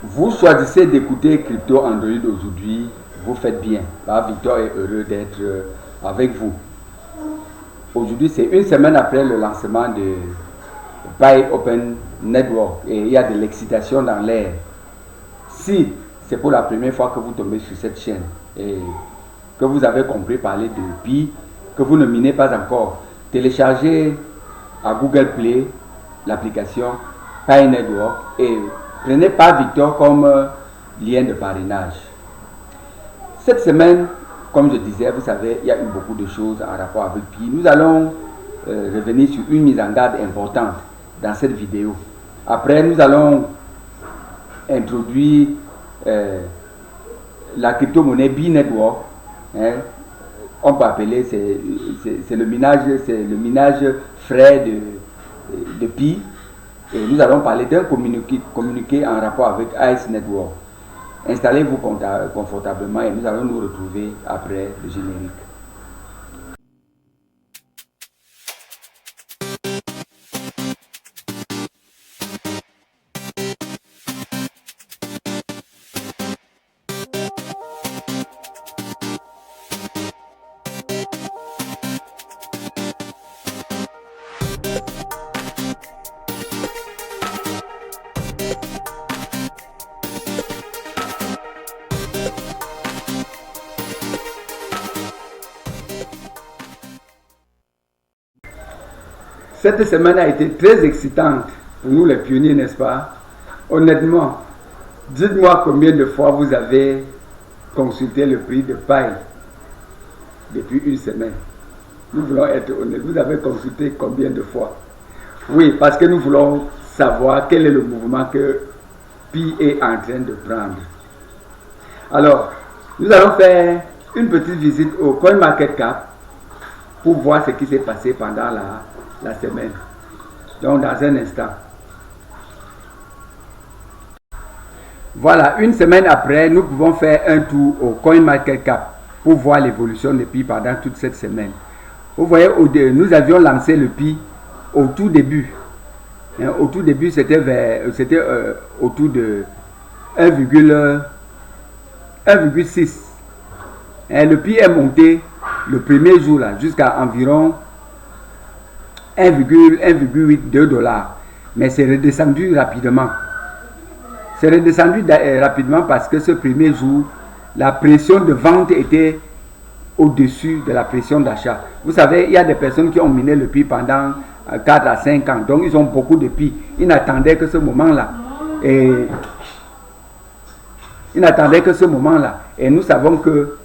Vous choisissez d'écouter Crypto Android aujourd'hui, vous faites bien. Là, Victor est heureux d'être avec vous. Aujourd'hui, c'est une semaine après le lancement de Buy Open Network et il y a de l'excitation dans l'air. Si c'est pour la première fois que vous tombez sur cette chaîne et que vous avez compris parler de Pi, que vous ne minez pas encore, téléchargez à Google Play l'application Pi Network et prenez pas Victor comme lien de parrainage. Cette semaine, comme je disais, vous savez, il y a eu beaucoup de choses en rapport avec Pi. Nous allons revenir sur une mise en garde importante dans cette vidéo. Après, nous allons introduire la crypto-monnaie B-Network. Hein. On peut appeler, c'est le minage frais de Pi. Et nous allons parler d'un communiqué en rapport avec Ice Network. Installez-vous confortablement et nous allons nous retrouver après le générique. Cette semaine a été très excitante pour nous les pionniers, n'est-ce pas? Honnêtement, dites-moi combien de fois vous avez consulté le prix de Pi depuis une semaine. Nous voulons être honnêtes. Vous avez consulté combien de fois? Oui, parce que nous voulons savoir quel est le mouvement que Pi est en train de prendre. Alors, nous allons faire une petite visite au CoinMarketCap pour voir ce qui s'est passé pendant la semaine. Donc dans un instant. Voilà, une semaine après, nous pouvons faire un tour au CoinMarketCap pour voir l'évolution de Pi pendant toute cette semaine. Vous voyez, nous avions lancé le Pi au tout début. Au tout début, c'était autour de 1,6. Le Pi est monté le premier jour là jusqu'à environ 1,82 $. Mais c'est redescendu rapidement. C'est redescendu rapidement parce que ce premier jour, la pression de vente était au-dessus de la pression d'achat. Vous savez, il y a des personnes qui ont miné le Pi pendant 4 à 5 ans. Donc, ils ont beaucoup de Pi. Ils n'attendaient que ce moment-là. Et nous savons que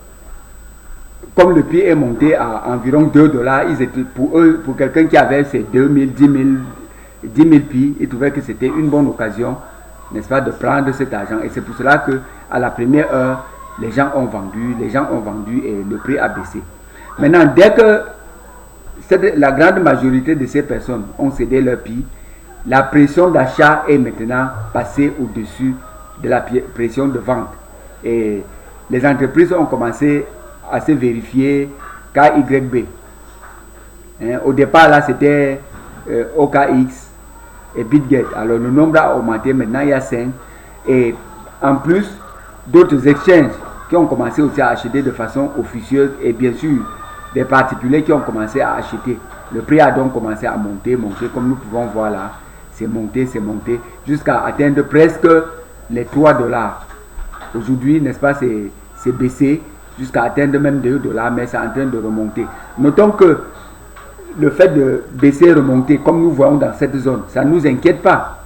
comme le Pi est monté à environ 2 $, ils étaient, pour quelqu'un qui avait ses 2000, 10 000 Pi, il trouvait que c'était une bonne occasion, n'est-ce pas, de prendre cet argent. Et c'est pour cela que à la première heure, les gens ont vendu et le prix a baissé. Maintenant, dès que la grande majorité de ces personnes ont cédé leur Pi, la pression d'achat est maintenant passée au-dessus de la pression de vente. Et les entreprises ont commencé à se vérifier KYB. Au départ, là, c'était OKX et BitGet. Alors, le nombre a augmenté. Maintenant, il y a 5. Et en plus, d'autres exchanges qui ont commencé aussi à acheter de façon officieuse. Et bien sûr, des particuliers qui ont commencé à acheter. Le prix a donc commencé à monter. Comme nous pouvons voir là. C'est monté, jusqu'à atteindre presque les 3 $. Aujourd'hui, n'est-ce pas, c'est baissé jusqu'à atteindre même 2 $, mais c'est en train de remonter. Notons que le fait de baisser et remonter, comme nous voyons dans cette zone, ça ne nous inquiète pas.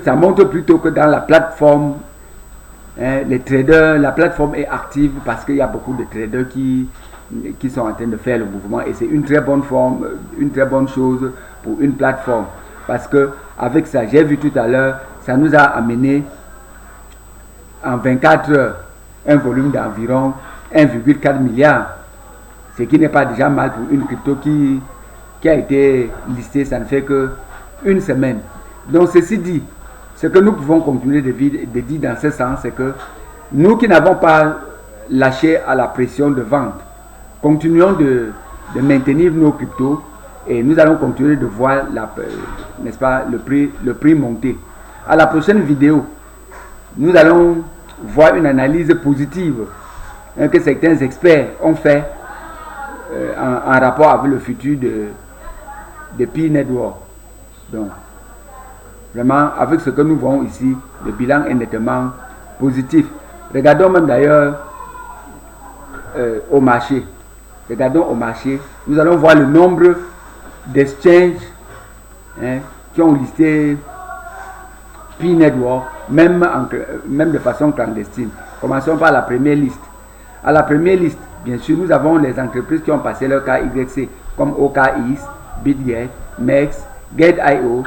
Ça montre plutôt que dans la plateforme, les traders, la plateforme est active parce qu'il y a beaucoup de traders qui sont en train de faire le mouvement et c'est une très bonne chose pour une plateforme. Parce que avec ça, j'ai vu tout à l'heure, ça nous a amené en 24 heures un volume d'environ 1,4 milliard, ce qui n'est pas déjà mal pour une crypto qui a été listée, ça ne fait que une semaine. Donc ceci dit, ce que nous pouvons continuer de dire dans ce sens, c'est que nous qui n'avons pas lâché à la pression de vente, continuons de maintenir nos cryptos et nous allons continuer de voir n'est-ce pas, le prix monter. À la prochaine vidéo, nous allons voir une analyse positive que certains experts ont fait en rapport avec le futur de Pi Network. Donc, vraiment, avec ce que nous voyons ici, le bilan est nettement positif. Regardons même d'ailleurs au marché. Regardons au marché. Nous allons voir le nombre d'exchanges qui ont listé Pi Network, même de façon clandestine. Commençons par la première liste. À la première liste, bien sûr, nous avons les entreprises qui ont passé leur KYC, comme OKX, BitGet, MEX, Get.io.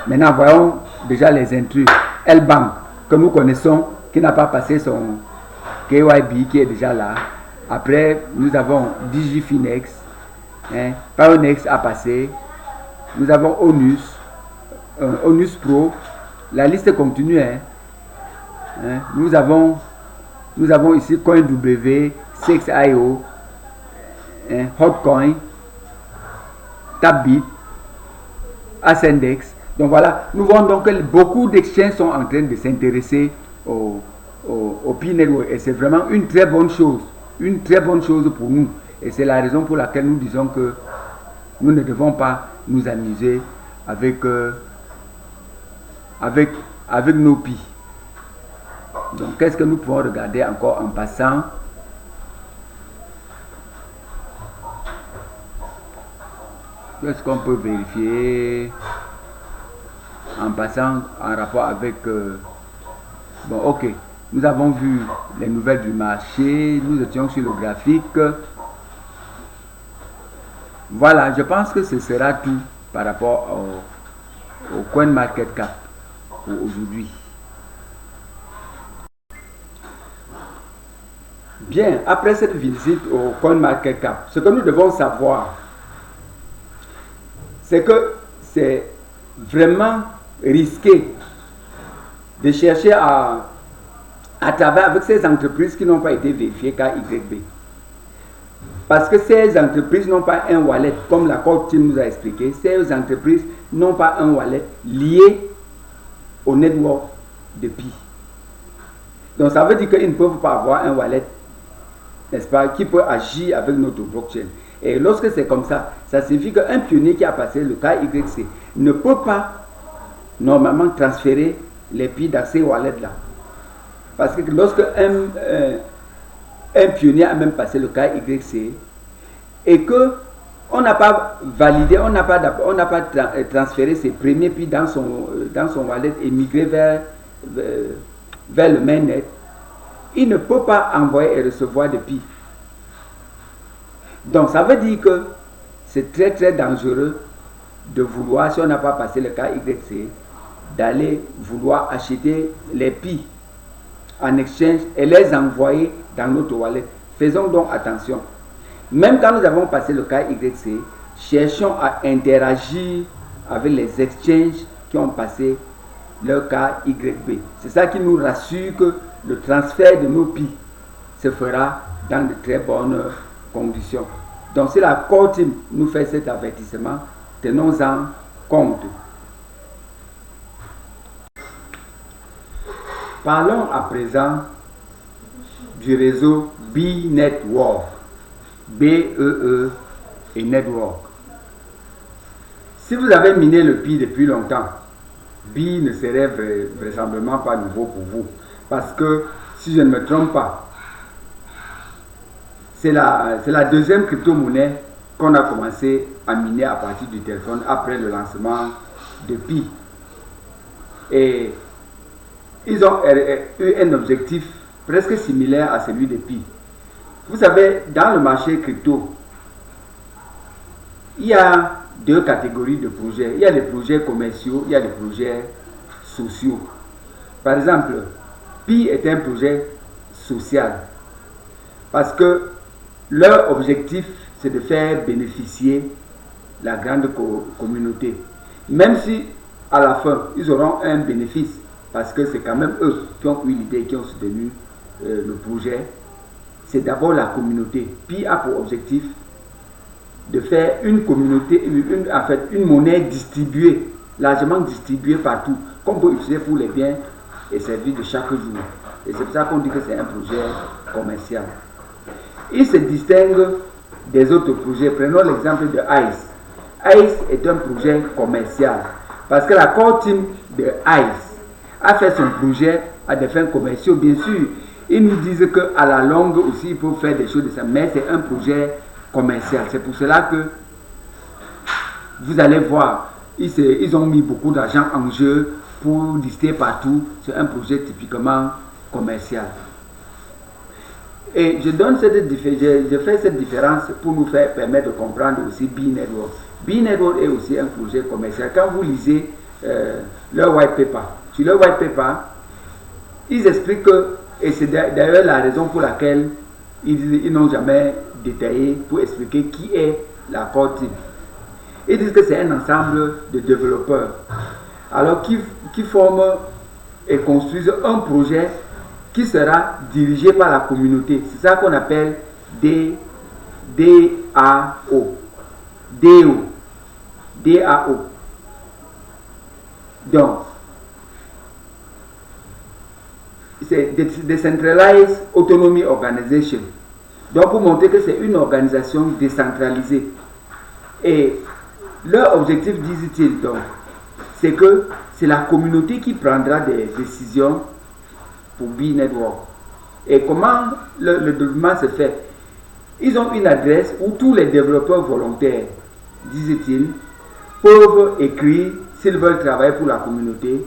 Maintenant, voyons déjà les intrus. L-Bank, que nous connaissons, qui n'a pas passé son KYB, qui est déjà là. Après, nous avons DigiFinex, Pionex a passé. Nous avons Onus, Onus Pro. La liste continue. Nous avons ici CoinW, Sex.io, Hotcoin, Tabbit, Ascendex. Donc voilà, nous voyons donc que beaucoup d'exchanges sont en train de s'intéresser au Pi Network. Et c'est vraiment une très bonne chose. Une très bonne chose pour nous. Et c'est la raison pour laquelle nous disons que nous ne devons pas nous amuser avec nos Pi. Donc, qu'est-ce que nous pouvons regarder encore en passant? Qu'est-ce qu'on peut vérifier en passant en rapport avec... bon, ok. Nous avons vu les nouvelles du marché. Nous étions sur le graphique. Voilà, je pense que ce sera tout par rapport au CoinMarketCap pour aujourd'hui. Bien, après cette visite au CoinMarketCap, ce que nous devons savoir, c'est que c'est vraiment risqué de chercher à travers avec ces entreprises qui n'ont pas été vérifiées KYB. Parce que ces entreprises n'ont pas un wallet, comme la Core Team nous a expliqué, ces entreprises n'ont pas un wallet lié au network de Pi. Donc ça veut dire qu'ils ne peuvent pas avoir un wallet, n'est-ce pas, qui peut agir avec notre blockchain. Et lorsque c'est comme ça, ça signifie qu'un pionnier qui a passé le KYC ne peut pas normalement transférer les Pi dans ces wallets-là. Parce que lorsque un pionnier a même passé le KYC et que on n'a pas validé, on n'a pas transféré ses premiers Pi dans son wallet et migré vers le mainnet, il ne peut pas envoyer et recevoir de Pi. Donc ça veut dire que c'est très très dangereux de vouloir, si on n'a pas passé le KYC, d'aller vouloir acheter les Pi en exchange et les envoyer dans notre wallet. Faisons donc attention. Même quand nous avons passé le KYC, cherchons à interagir avec les exchanges qui ont passé leur KYB. C'est ça qui nous rassure que le transfert de nos Pi se fera dans de très bonnes conditions. Donc si la Core Team nous fait cet avertissement, tenons-en compte. Parlons à présent du réseau B-Network, B-E-E et Network. Si vous avez miné le Pi depuis longtemps, B ne serait vraisemblablement pas nouveau pour vous. Parce que, si je ne me trompe pas, c'est la deuxième crypto-monnaie qu'on a commencé à miner à partir du téléphone après le lancement de Pi. Et ils ont eu un objectif presque similaire à celui de Pi. Vous savez, dans le marché crypto, il y a deux catégories de projets. Il y a des projets commerciaux, il y a des projets sociaux. Par exemple, Pi est un projet social parce que leur objectif, c'est de faire bénéficier la grande communauté. Même si à la fin, ils auront un bénéfice parce que c'est quand même eux qui ont eu l'idée, qui ont soutenu le projet. C'est d'abord la communauté. Pi a pour objectif de faire une communauté, une monnaie distribuée, largement distribuée partout, qu'on peut utiliser pour les biens et services de chaque jour. Et c'est pour ça qu'on dit que c'est un projet commercial. Il se distingue des autres projets. Prenons l'exemple de ICE. ICE est un projet commercial parce que la core team de ICE a fait son projet à des fins commerciaux. Bien sûr, ils nous disent qu'à la longue aussi, il faut faire des choses de ça, mais c'est un projet commercial. C'est pour cela que vous allez voir, ils ont mis beaucoup d'argent en jeu pour lister partout. C'est un projet typiquement commercial. Et je fais cette différence pour nous permettre de comprendre aussi B-Network. B-Network est aussi un projet commercial. Quand vous lisez leur white paper, sur leur white paper, ils expliquent que, et c'est d'ailleurs la raison pour laquelle ils n'ont jamais détaillé pour expliquer qui est la core team. Ils disent que c'est un ensemble de développeurs, alors qui forment et construisent un projet qui sera dirigé par la communauté. C'est ça qu'on appelle DAO. Donc, c'est Decentralized Autonomy Organization. Donc, pour montrer que c'est une organisation décentralisée. Et leur objectif, disent-ils, donc, c'est que c'est la communauté qui prendra des décisions pour B-Network. Et comment le développement se fait? Ils ont une adresse où tous les développeurs volontaires, disent-ils, peuvent écrire s'ils veulent travailler pour la communauté,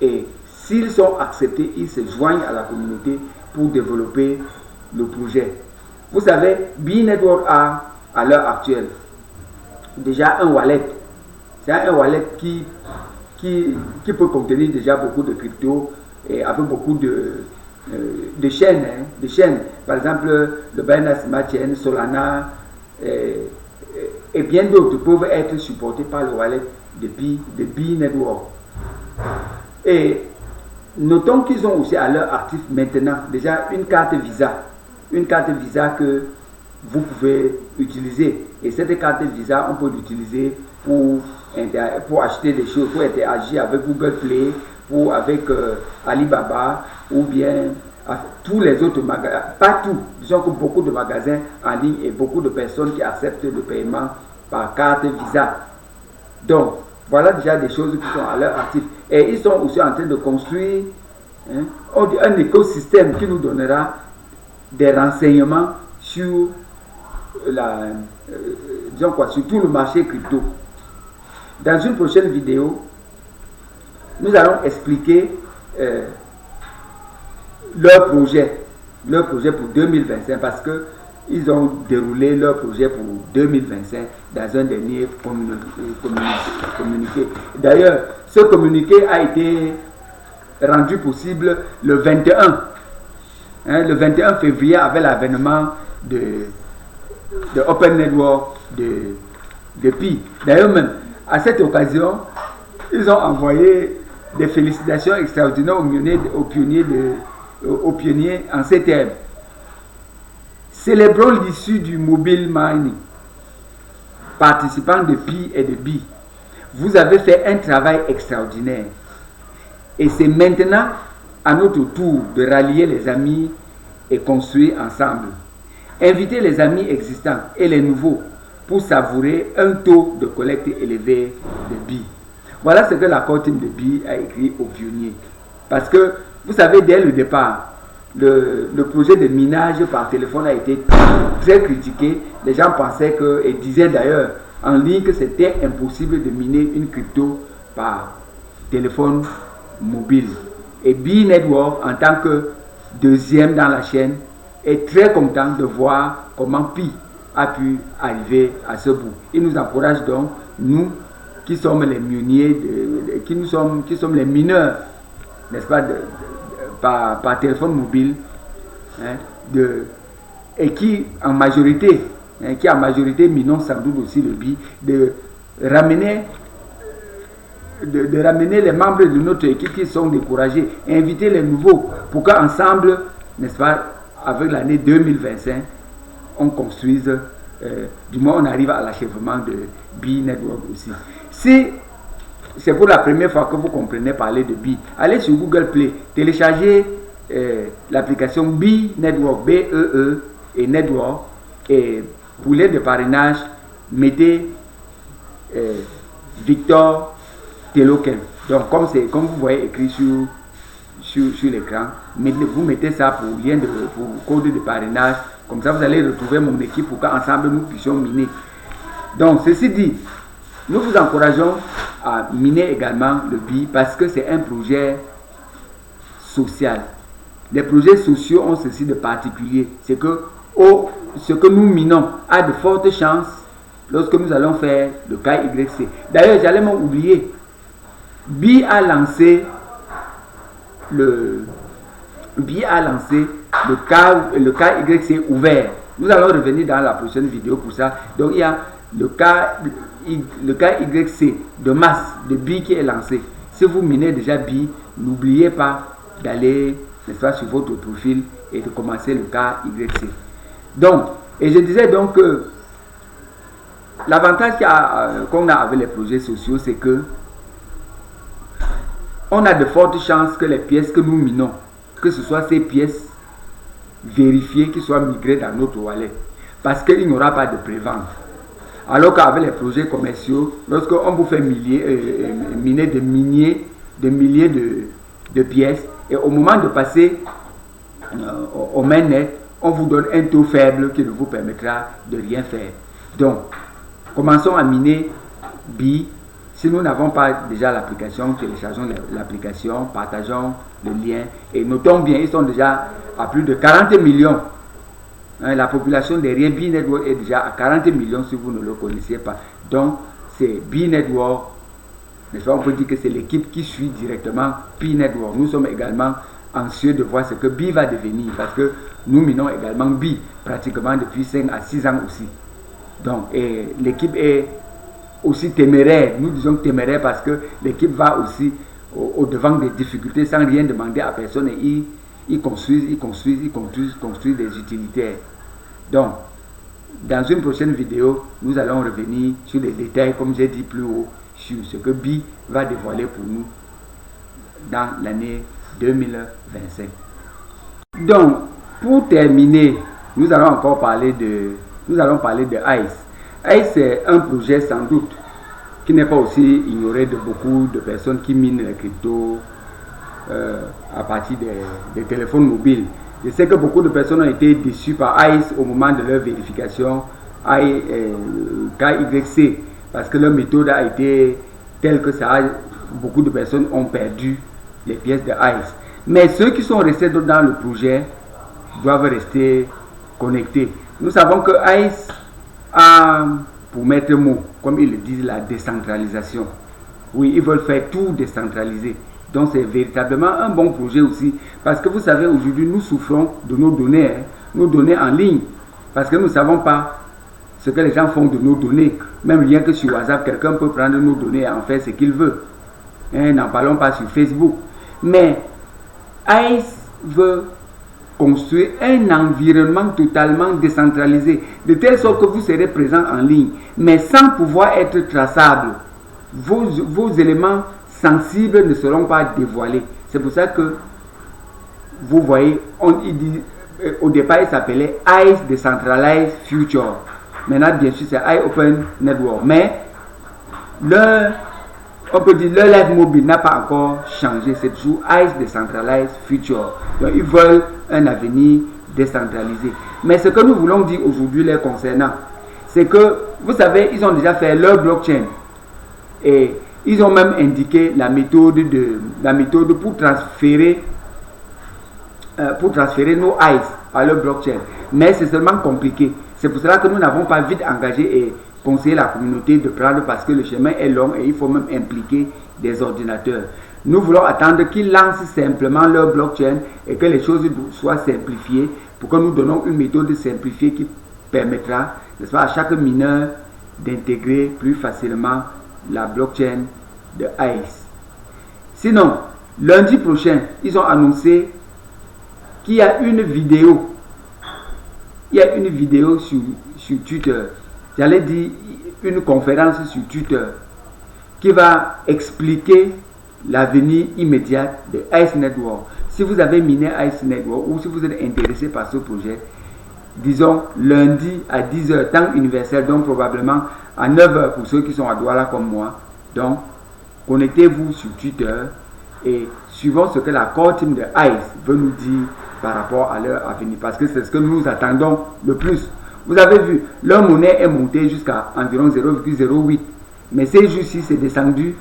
et s'ils sont acceptés, ils se joignent à la communauté pour développer le projet. Vous savez, B-Network a, à l'heure actuelle, déjà un wallet. C'est un wallet qui peut contenir déjà beaucoup de crypto et avec beaucoup de chaînes, de chaînes. Par exemple, le Binance Smart Chain, Solana et bien d'autres peuvent être supportés par le wallet de B-Network. Et notons qu'ils ont aussi à leur actif maintenant déjà une carte Visa. Une carte Visa que vous pouvez utiliser. Et cette carte Visa, on peut l'utiliser pour acheter des choses, pour interagir avec Google Play, ou avec Alibaba, ou bien tous les autres magasins. Pas tout. Disons que beaucoup de magasins en ligne et beaucoup de personnes qui acceptent le paiement par carte Visa. Donc, voilà déjà des choses qui sont à leur actif. Et ils sont aussi en train de construire un écosystème qui nous donnera des renseignements sur sur tout le marché crypto. Dans une prochaine vidéo, nous allons expliquer leur projet pour 2025 parce que ils ont déroulé leur projet pour 2025 dans un dernier communiqué. D'ailleurs, ce communiqué a été rendu possible le 21. Le 21 février avec l'avènement de Open Network de Pi. D'ailleurs même, à cette occasion, ils ont envoyé des félicitations extraordinaires aux pionniers en ces termes. Célébrons l'issue du mobile mining, participants de Pi et de Bi. Vous avez fait un travail extraordinaire. Et c'est maintenant à notre tour de rallier les amis et construire ensemble. Invitez les amis existants et les nouveaux pour savourer un taux de collecte élevé de Bi. Voilà ce que la core team de Bi a écrit aux pionniers. Parce que, vous savez, dès le départ, le projet de minage par téléphone a été très critiqué. Les gens pensaient et disaient d'ailleurs en ligne que c'était impossible de miner une crypto par téléphone mobile. Et B-Network, en tant que deuxième dans la chaîne, est très content de voir comment Pi a pu arriver à ce bout. Il nous encourage donc, nous qui sommes les pionniers, qui sommes les mineurs, n'est-ce pas, par téléphone mobile, et qui en majorité minons sans doute aussi le Bi, de ramener les membres de notre équipe qui sont découragés, et inviter les nouveaux pour qu'ensemble, n'est-ce pas, avec l'année 2025, on construise, du moins on arrive à l'achèvement de B-Network aussi. Si c'est pour la première fois que vous comprenez parler de Bi, allez sur Google Play, téléchargez l'application Bi Network, B-E-E et Network, et pour l'aide de parrainage, mettez Victor Teloken. Donc comme vous voyez écrit sur l'écran, vous mettez ça pour lien pour code de parrainage. Comme ça, vous allez retrouver mon équipe pour qu'ensemble nous puissions miner. Donc, ceci dit, nous vous encourageons à miner également le Bi parce que c'est un projet social. Les projets sociaux ont ceci de particulier. C'est que ce que nous minons a de fortes chances lorsque nous allons faire le KYC. D'ailleurs, j'allais m'oublier. Bi a lancé le KYC ouvert. Nous allons revenir dans la prochaine vidéo pour ça. Donc il y a le KYC de masse de Bi qui est lancé. Si vous minez déjà Bi, n'oubliez pas d'aller sur votre profil et de commencer le KYC. Donc, et je disais donc que l'avantage qu'on a avec les projets sociaux, c'est que on a de fortes chances que les pièces que nous minons, que ce soit ces pièces vérifiées qui soient migrées dans notre wallet. Parce qu'il n'y aura pas de prévente. Alors qu'avec les projets commerciaux, lorsqu'on vous fait miner des milliers de pièces, et au moment de passer au mainnet, on vous donne un taux faible qui ne vous permettra de rien faire. Donc, commençons à miner Bi. Si nous n'avons pas déjà l'application, téléchargeons l'application, partageons le lien et notons bien, ils sont déjà à plus de 40 millions. La population derrière Bi Network est déjà à 40 millions si vous ne le connaissiez pas. Donc, c'est Bi Network. On peut dire que c'est l'équipe qui suit directement Bi Network. Nous sommes également anxieux de voir ce que Bi va devenir parce que nous minons également Bi pratiquement depuis 5 à 6 ans aussi. Donc, l'équipe est aussi téméraire. Nous disons téméraire parce que l'équipe va aussi au devant des difficultés sans rien demander à personne et ils construisent des utilitaires. Donc, dans une prochaine vidéo, nous allons revenir sur les détails, comme j'ai dit plus haut, sur ce que Bi va dévoiler pour nous dans l'année 2025. Donc, pour terminer, nous allons parler de ICE. ICE, c'est un projet sans doute qui n'est pas aussi ignoré de beaucoup de personnes qui minent les cryptos à partir des téléphones mobiles. Je sais que beaucoup de personnes ont été déçues par ICE au moment de leur vérification KYC parce que leur méthode a été telle que beaucoup de personnes ont perdu les pièces de ICE. Mais ceux qui sont restés dans le projet doivent rester connectés. Nous savons que ICE a, pour mettre mot, comme ils le disent, la décentralisation. Oui, ils veulent faire tout décentraliser. Donc c'est véritablement un bon projet aussi. Parce que vous savez, aujourd'hui, nous souffrons de nos données en ligne. Parce que nous ne savons pas ce que les gens font de nos données. Même rien que sur WhatsApp, quelqu'un peut prendre nos données et en faire ce qu'il veut. N'en parlons pas sur Facebook. Mais ICE veut construire un environnement totalement décentralisé, de telle sorte que vous serez présent en ligne, mais sans pouvoir être traçable. Vos éléments sensibles ne seront pas dévoilés. C'est pour ça que vous voyez, au départ il s'appelait ICE Decentralized Future. Maintenant bien sûr c'est ICE Open Network. Mais on peut dire leur lettre mobile n'a pas encore changé. C'est toujours ICE Decentralized Future. Donc ils veulent un avenir décentralisé. Mais ce que nous voulons dire aujourd'hui les concernant, c'est que vous savez, ils ont déjà fait leur blockchain. Et ils ont même indiqué la méthode pour transférer nos ICE à leur blockchain. Mais c'est seulement compliqué. C'est pour cela que nous n'avons pas vite engagé et conseillé la communauté de prendre parce que le chemin est long et il faut même impliquer des ordinateurs. Nous voulons attendre qu'ils lancent simplement leur blockchain et que les choses soient simplifiées pour que nous donnons une méthode simplifiée qui permettra, n'est-ce pas, à chaque mineur d'intégrer plus facilement la blockchain de ICE. Sinon, lundi prochain, ils ont annoncé qu'il y a une vidéo. Il y a une vidéo sur Twitter. J'allais dire une conférence sur Twitter qui va expliquer l'avenir immédiat de Ice Network. Si vous avez miné Ice Network ou si vous êtes intéressé par ce projet, disons lundi à 10h, temps universel, donc probablement à 9h pour ceux qui sont à Douala comme moi. Donc, connectez-vous sur Twitter et suivons ce que la core team de ICE veut nous dire par rapport à leur avenir, parce que c'est ce que nous attendons le plus. Vous avez vu, leur monnaie est montée jusqu'à environ 0,08, mais ces jours-ci, c'est descendu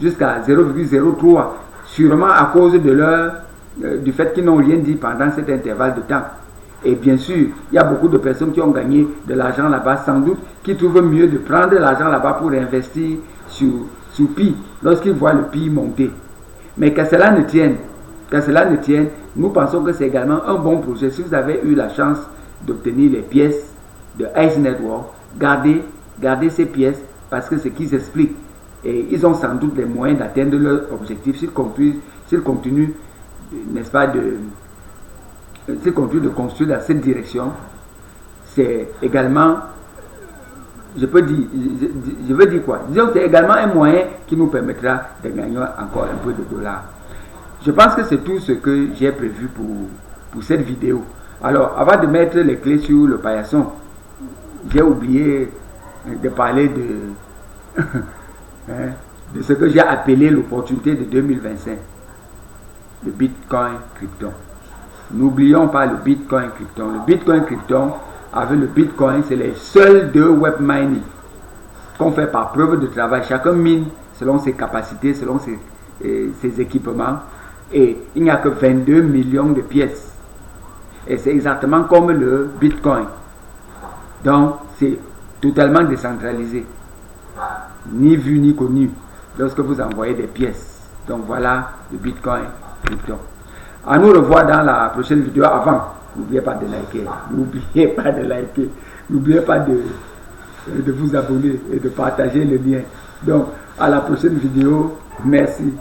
jusqu'à 0,03, sûrement à cause de du fait qu'ils n'ont rien dit pendant cet intervalle de temps. Et bien sûr, il y a beaucoup de personnes qui ont gagné de l'argent là-bas, sans doute, qui trouvent mieux de prendre l'argent là-bas pour investir sur Pi, lorsqu'ils voient le Pi monter. Mais qu'à cela ne tienne, nous pensons que c'est également un bon projet. Si vous avez eu la chance d'obtenir les pièces de Ice Network, gardez ces pièces parce que c'est ce qu'ils expliquent. Et ils ont sans doute les moyens d'atteindre leur objectif s'ils continuent, n'est-ce pas, s'ils continuent de construire dans cette direction. C'est également, je veux dire quoi? Disons que c'est également un moyen qui nous permettra de gagner encore un peu de dollars. Je pense que c'est tout ce que j'ai prévu pour cette vidéo. Alors, avant de mettre les clés sur le paillasson, j'ai oublié de parler de ce que j'ai appelé l'opportunité de 2025, le Bitcoin Krypton. N'oublions pas le Bitcoin Krypton. Le Bitcoin Krypton, avec le Bitcoin, c'est les seuls deux web mining qu'on fait par preuve de travail. Chacun mine selon ses capacités, selon ses équipements. Et il n'y a que 22 millions de pièces. Et c'est exactement comme le Bitcoin. Donc, c'est totalement décentralisé. Ni vu ni connu lorsque vous envoyez des pièces. Donc, voilà le Bitcoin Krypton. À nous revoir dans la prochaine vidéo. Avant, n'oubliez pas de liker. N'oubliez pas de vous abonner et de partager le lien. Donc, à la prochaine vidéo. Merci.